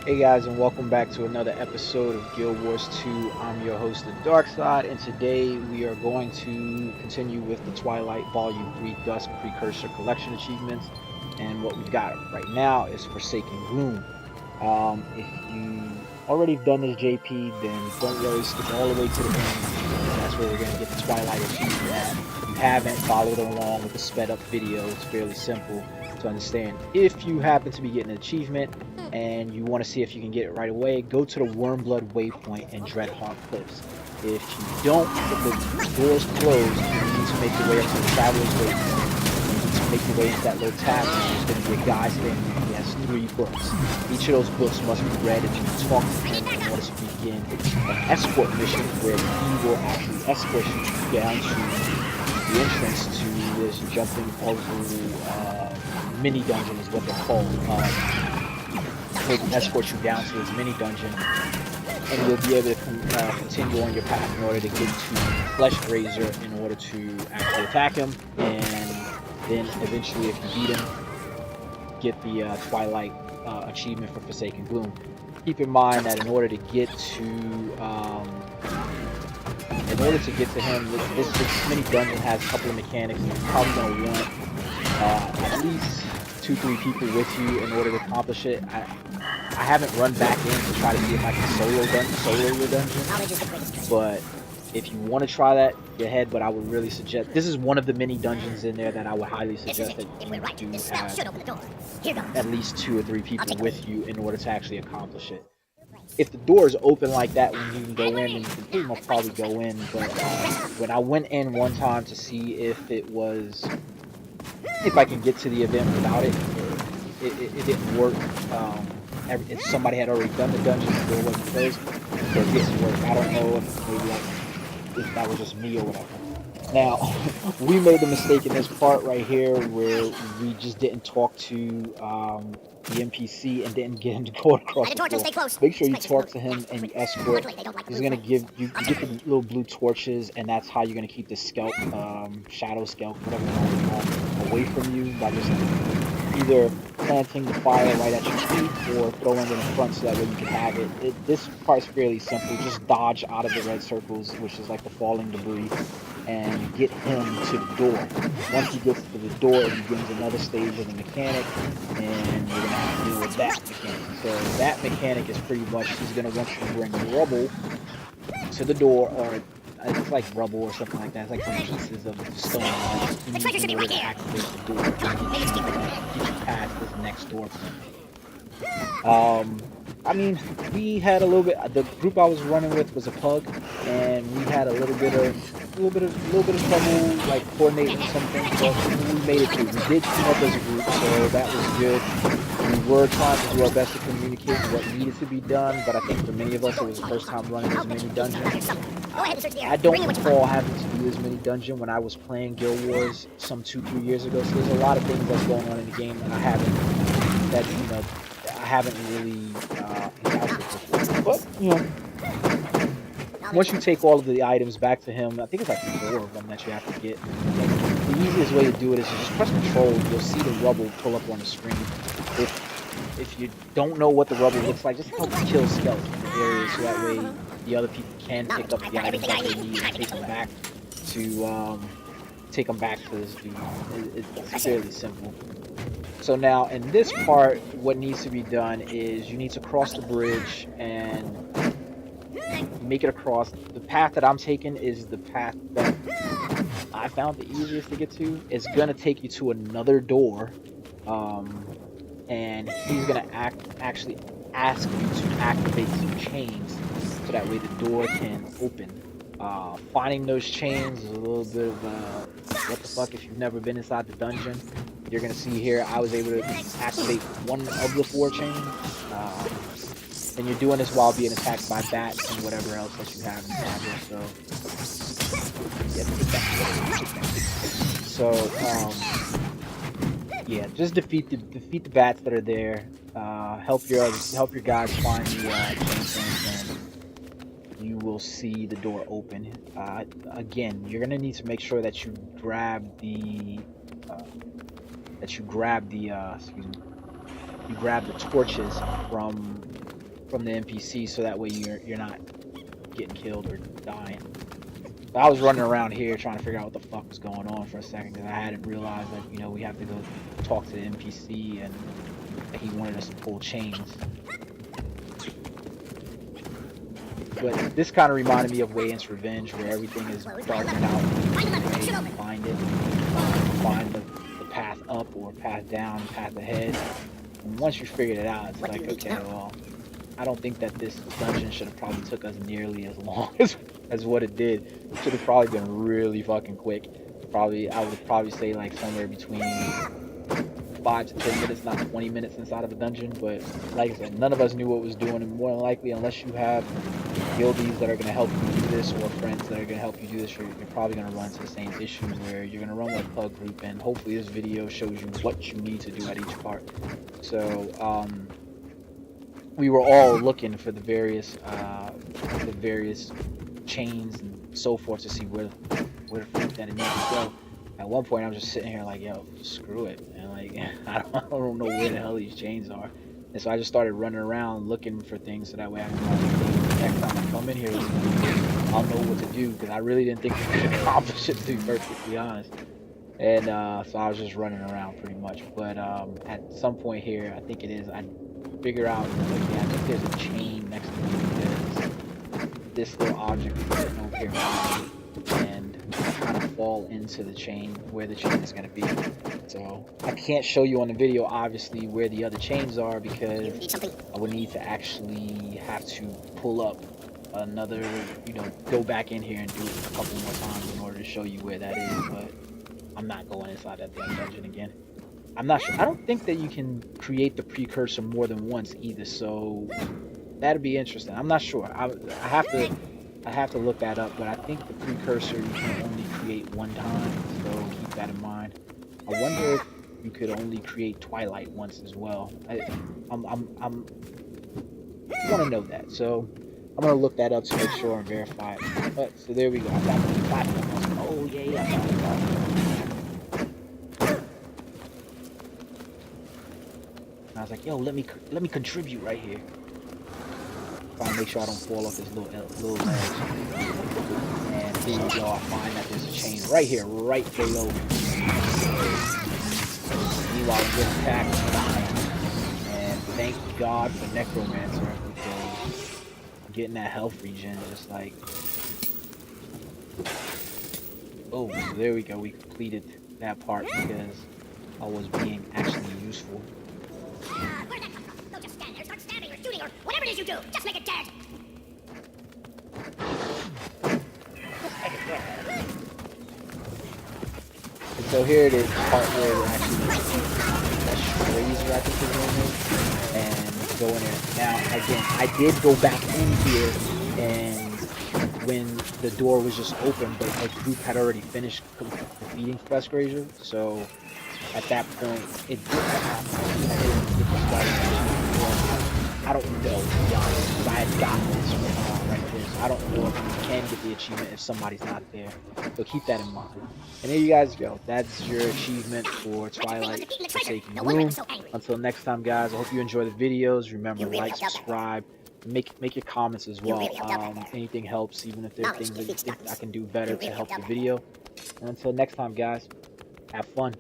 Hey guys, and welcome back to another episode of Guild Wars 2. I'm your host, the Dark Side, and today we are going to continue with the Twilight Volume 3 Dusk Precursor Collection achievements. And what we've got right now is Forsaken Gloom. If you already done this JP, then don't worry, skip all the way to the end. And that's where we're going to get the Twilight achievement at. If you haven't followed along with the sped up video, it's fairly simple to understand. If you happen to be getting an achievement and you want to see if you can get it right away, go to the Wyrmblood Waypoint and Dredgehaunt Cliffs. If you don't, if the door's closed, you need to make your way up to the Travelers Waypoint. You need to make your way into that little tab, and there's going to be a guy standing there. He has 3 books. Each of those books must be read, and you can talk to him in order to begin an escort mission where he will actually escort you down to the entrance to this jumping puzzle mini dungeon is what they're called. He'll escort you down to this mini dungeon, and you'll be able to continue on your path in order to get to Flesh Razor in order to actually attack him, and then eventually, if you beat him, get the Twilight achievement for Forsaken Gloom. Keep in mind that in order to get to him, this mini dungeon has a couple of mechanics, and you're probably going to want at least 2-3 people with you in order to accomplish it. I haven't run back in to try to see if I can solo your dungeon, but if you want to try that, go ahead. But I would really suggest, this is one of the many dungeons in there that I would highly suggest that you do have at least 2 or 3 people with you in order to actually accomplish it. If the door is open like that when you can go in, then you can pretty much probably go in. But when I went in one time to see if I can get to the event without it, it didn't work. If somebody had already done the dungeon, the door wasn't closed, so it didn't work. I don't know if that was just me or whatever. Now, we made the mistake in this part right here where we just didn't talk to the NPC and didn't get him to go across the floor. Make sure you talk to him and you escort. He's gonna give you get the little blue torches, and that's how you're gonna keep the scalp, shadow scalp, whatever you want to call it, away from you by just either planting the fire right at your feet or throwing it in front so that way you can have it. This part's fairly simple. Just dodge out of the red circles, which is like the falling debris, and get him to the door. Once he gets to the door, it begins another stage of the mechanic, and you're going to have to deal with that mechanic. So that mechanic is pretty much, he's going to want you to bring rubble to the door, or it's like rubble or something like that. It's like some pieces of stone in order to activate the door. Get past this next door point. I mean, we had a little bit. The group I was running with was a pug, and we had a little bit of trouble, like coordinating some things. But we made it through. We did team up as a group, so that was good. We were trying to do our best to communicate what needed to be done, but I think for many of us, it was the first time running this mini dungeon. I don't recall having to do this mini dungeon when I was playing Guild Wars some 2-3 years ago. So there's a lot of things that's going on in the game that I haven't really encountered before. But once you take all of the items back to him, I think it's like 4 of them that you have to get. And the easiest way to do it is just press control. You'll see the rubble pull up on the screen. If you don't know what the rubble looks like, just help kill skeletons in the area so that way the other people can pick up the items that they need and take them back to this dude. It's fairly simple. So now in this part, what needs to be done is you need to cross the bridge and make it across. The path that I'm taking is the path that I found the easiest to get to. It's gonna take you to another door, and he's gonna actually ask you to activate some chains so that way the door can open. Finding those chains is a little bit of what the fuck if you've never been inside the dungeon. You're gonna see here I was able to activate 1 of the 4 chains, and you're doing this while being attacked by bats and whatever else that you have inside here. Yeah, just defeat the bats that are there. Help your guys find the chains, and you will see the door open. Again, you're gonna need to make sure that you grab the torches from from the NPC, so that way you're not getting killed or dying. But I was running around here trying to figure out what the fuck was going on for a second, because I hadn't realized that, you know, we have to go talk to the NPC and that he wanted us to pull chains. But this kind of reminded me of Wayne's Revenge, where everything is darkened out. You find it, find the path up or path down, path ahead. And once you figured it out, it's like, okay, well, I don't think that this dungeon should have probably took us nearly as long as what it did. It should have probably been really fucking quick. I would probably say like somewhere between 5 to 10 minutes, not 20 minutes inside of a dungeon. But like I said, none of us knew what was doing, and more than likely, unless you have guildies that are going to help you do this or friends that are going to help you do this, you're probably going to run into the same issues where you're going to run with a pug group, and hopefully this video shows you what you need to do at each part. So we were all looking for the various chains and so forth to see where the freak that it needs to go. At one point, I'm just sitting here like, yo, screw it, and like I don't know where the hell these chains are. And so I just started running around looking for things, so that way I can next time I come in here, I'll know what to do, because I really didn't think we could accomplish it, to be perfectly honest. And so I was just running around pretty much. But at some point here, I think it is, I figure out, like, yeah, I think there's a chain next to me, because this little object is sitting over here, and I kind of fall into the chain where the chain is going to be. So I can't show you on the video, obviously, where the other chains are, because I would need to actually have to pull up another, you know, go back in here and do it a couple more times in order to show you where that is. But I'm not going inside that damn dungeon again. I'm not sure. I don't think that you can create the precursor more than once either, so that'd be interesting. I'm not sure. I have to look that up, but I think the precursor you can only create one time, so keep that in mind. I wonder if you could only create Twilight once as well. I want to know that, so I'm gonna look that up to make sure and verify it. But so there we go. I got the platform. Oh yeah, I got the platform. And I was like, yo, let me contribute right here. Trying to make sure I don't fall off this little ledge. And here we go. I find that there's a chain right here, right below me. Meanwhile, I'm getting attacked and dying. And thank God for Necromancer, because I'm getting that health regen just like. Oh, so there we go. We completed that part because I was being actually useful. Where did that come from? Don't just stand there, start stabbing or shooting or whatever it is you do. Just make it dead. And so here it is, the part where we're actually that razor, I think is the name, and go in there. Now, again, I did go back in here, and when the door was just open, but the group had already finished defeating Grazer, so at that point, it did I don't know, to be honest, because I had gotten this right there, so I don't know if you can get the achievement if somebody's not there, so keep that in mind. And there you guys go, that's your achievement for Twilight Forsaken Gloom. Until next time, guys, I hope you enjoy the videos. Remember, like, subscribe, make your comments as well. Anything helps, even if there are things that you think I can do better to help the video. And until next time, guys, have fun.